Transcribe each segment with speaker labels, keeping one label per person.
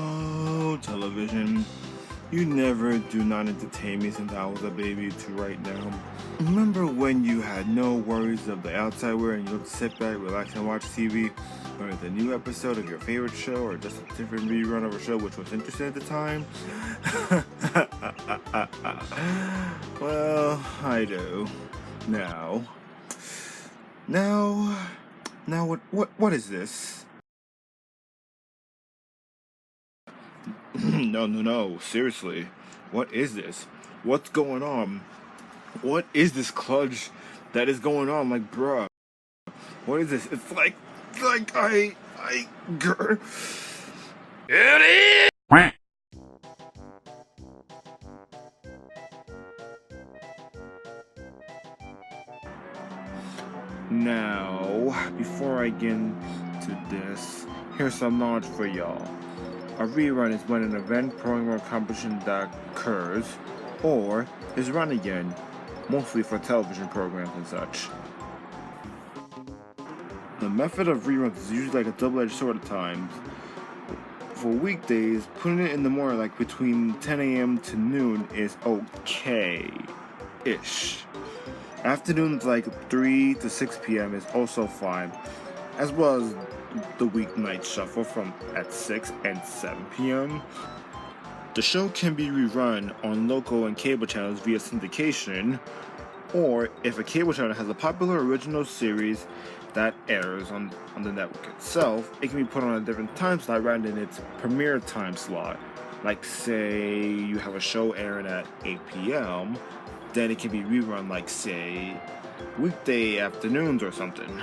Speaker 1: Oh, television. You never do not entertain me since I was a baby to right now. Remember when you had no worries of the outside world and you could sit back, relax, and watch TV? Or the new episode of your favorite show, or just a different rerun of a show which was interesting at the time? Well, I do. Now, what is this? No, seriously. What is this? What's going on? What is this kludge that is going on? Like, bruh. What is this? It's like it is! Now, before I get into this, here's some knowledge for y'all. A rerun is when an event, program, or competition that occurs, or is run again, mostly for television programs and such. The method of reruns is usually like a double-edged sword at times. For weekdays, putting it in the morning, like between 10 a.m. to noon, is okay-ish. Afternoons, like 3 to 6 p.m. is also fine, as well as the weeknight shuffle from at 6 and 7 p.m. The show can be rerun on local and cable channels via syndication, or if a cable channel has a popular original series that airs on the network itself, it can be put on a different time slot rather than its premiere time slot. Like, say you have a show airing at 8 p.m., then it can be rerun, like, say, weekday afternoons or something.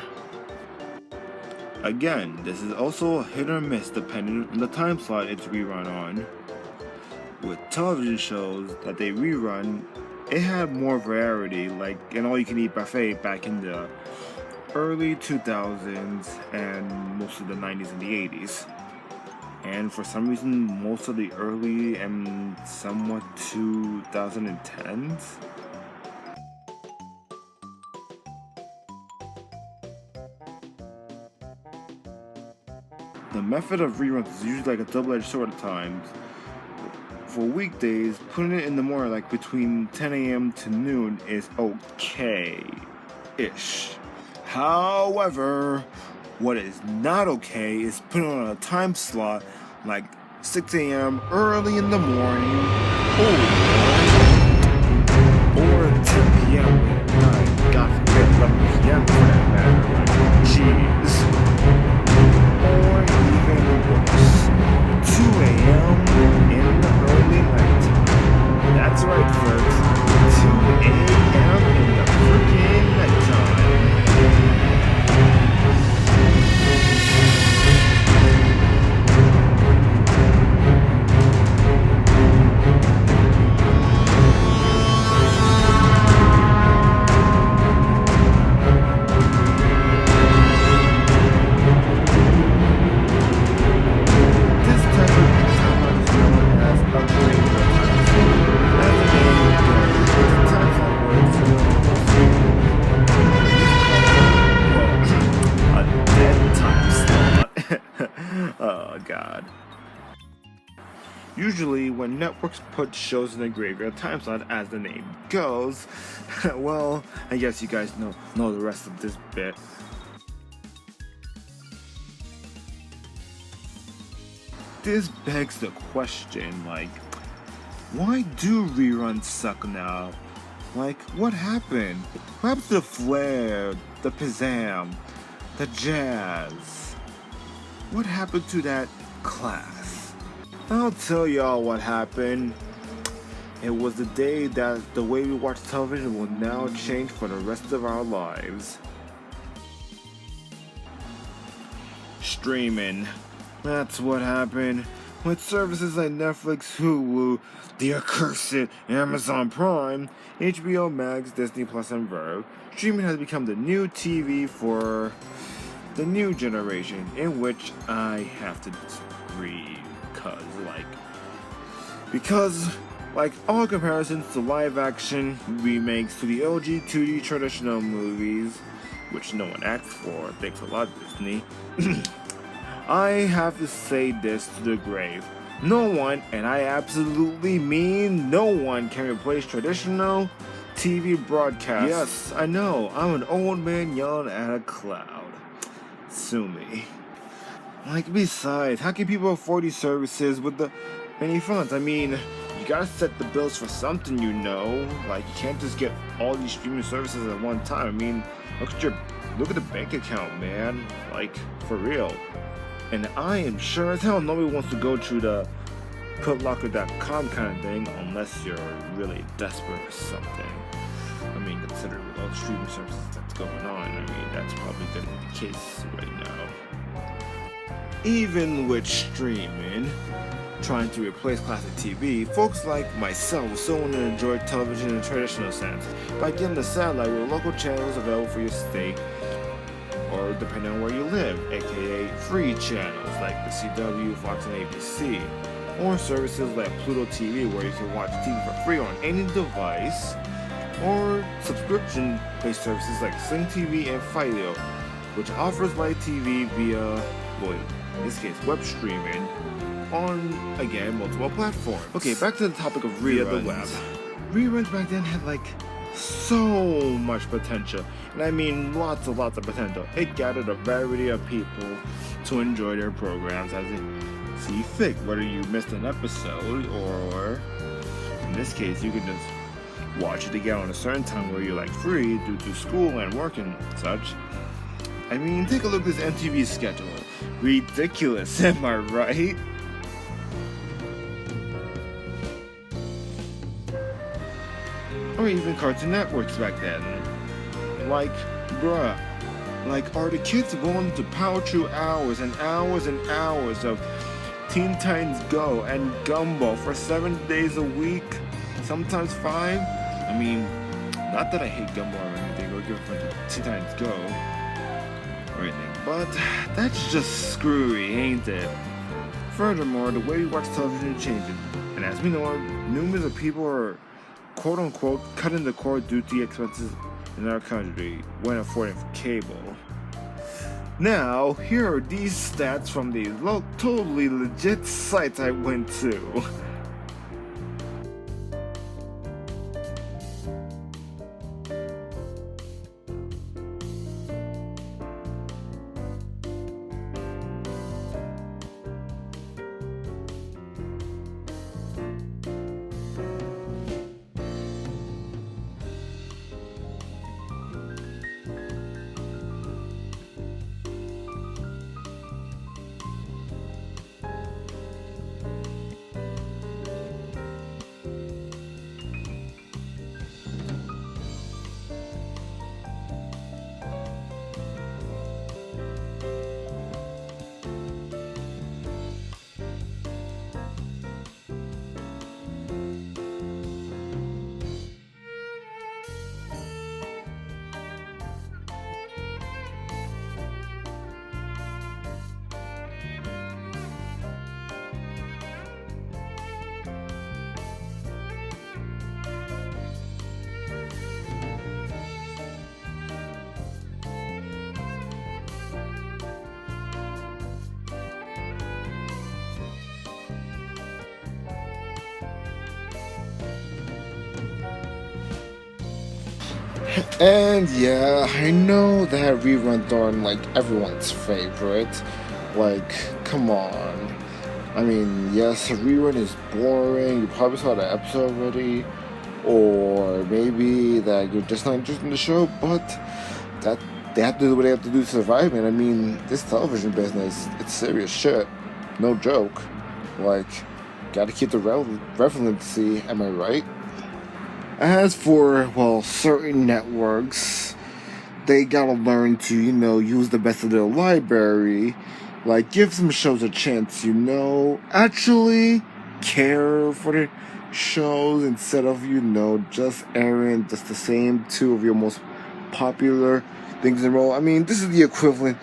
Speaker 1: Again, this is also a hit or miss depending on the time slot it's rerun on. With television shows that they rerun, it had more variety, like an all-you-can-eat buffet back in the early 2000s and most of the 90s and the 80s. And for some reason, most of the early and somewhat 2010s. The method of reruns is usually like a double-edged sword at times. For weekdays, putting it in the morning, like between 10 a.m. to noon, is okay-ish. However, what is not okay is putting on a time slot like 6 a.m. early in the morning, or 10 p.m. at night. God forbid, 11 p.m. for that matter. Like, jeez. Or even worse, 2 a.m. in the early night. That's right, folks. 2 a.m. in the freaking nighttime. Oh, God. Usually, when networks put shows in the graveyard time slot, as the name goes, well, I guess you guys know the rest of this bit. This begs the question, like, why do reruns suck now? Like, what happened? What happened to the flair, the pizzazz, the jazz? What happened to that class? I'll tell y'all what happened. It was the day that the way we watch television will now change for the rest of our lives. Streaming. That's what happened. With services like Netflix, Hulu, the accursed Amazon Prime, HBO Max, Disney Plus, and Verve, streaming has become the new TV for the new generation, in which I have to disagree, because all comparisons to live action remakes to the OG 2D traditional movies, which no one asked for, thanks a lot Disney, I have to say this to the grave. No one, and I absolutely mean no one, can replace traditional TV broadcasts. Yes, I know, I'm an old man yelling at a cloud. Sue me. Like, besides, how can people afford these services with the many funds? I mean, you gotta set the bills for something, you know. Like, you can't just get all these streaming services at one time. I mean, look at the bank account, man. Like, for real. And I am sure as hell nobody wants to go through the putlocker.com kind of thing unless you're really desperate or something. I mean, considering with all the streaming services that's going on, I mean, that's probably gonna be the case right now. Even with streaming trying to replace classic TV, folks like myself still want to enjoy television in a traditional sense by getting the satellite with local channels available for your state or depending on where you live, aka free channels like the CW, Fox, and ABC, or services like Pluto TV where you can watch TV for free on any device, or subscription-based services like Sling TV and Fido, which offers live TV via, in this case, web streaming on, again, multiple platforms. Okay, back to the topic of reruns. Via the web. Reruns back then had so much potential, and I mean lots of potential. It gathered a variety of people to enjoy their programs as they see fit, whether you missed an episode or, in this case, you can just watch it again on a certain time where you're free due to school and work and such. I mean, take a look at this MTV schedule. Ridiculous, am I right? Or even Cartoon Networks back then. Bruh. Are the kids willing to power through hours and hours and hours of Teen Titans Go and Gumball for 7 days a week? Sometimes 5? I mean, not that I hate Gumball or anything, or give a bunch of Teen Titans Go or anything, but that's just screwy, ain't it? Furthermore, the way we watch television is changing, and as we know, numerous of people are quote-unquote cutting the cord due to the expenses in our country when affording cable. Now, here are these stats from the totally legit sites I went to. And yeah, I know that reruns aren't everyone's favorite. Come on. I mean, yes, a rerun is boring. You probably saw the episode already, or maybe that you're just not interested in the show. But that they have to do what they have to do to survive. And I mean, this television business, it's serious shit. No joke. Gotta keep the relevancy. Am I right? As for, certain networks, they gotta learn to, use the best of their library. Give some shows a chance, actually care for the shows instead of, just airing just the same two of your most popular things in a row. I mean, this is the equivalent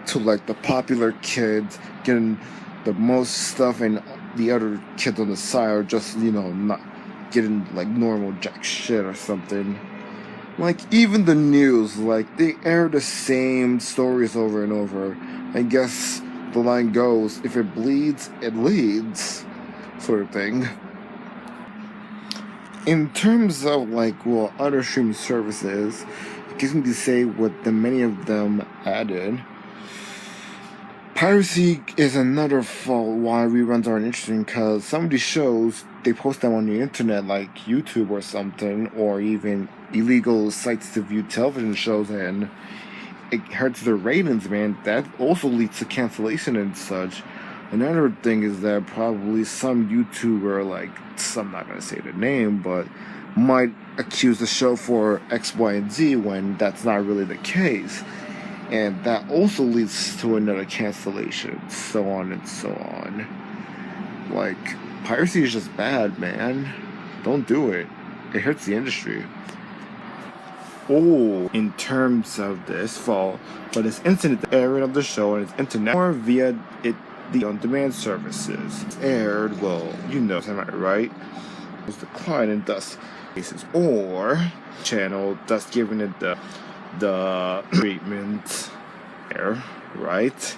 Speaker 1: to, the popular kids getting the most stuff and the other kids on the side are just, not getting normal jack shit or something. Even the news, they air the same stories over and over. I guess the line goes, if it bleeds, it leads. sort of thing. In terms of other streaming services, it gives me to say what many of them added. Piracy is another fault why reruns aren't interesting, because some of these shows, they post them on the internet like YouTube or something, or even illegal sites to view television shows, and it hurts their ratings, man. That also leads to cancellation and such. Another thing is that probably some YouTuber, I'm not gonna say the name, but might accuse the show for X, Y, and Z when that's not really the case. And that also leads to another cancellation, so on and so on. Piracy is just bad, man. Don't do it. It hurts the industry. Oh, in terms of this fall, but it's instant airing of the show and it's internet or via the on-demand services. It's aired, well, am I right? It was declined and thus cases or channel, thus giving it the treatment there, right?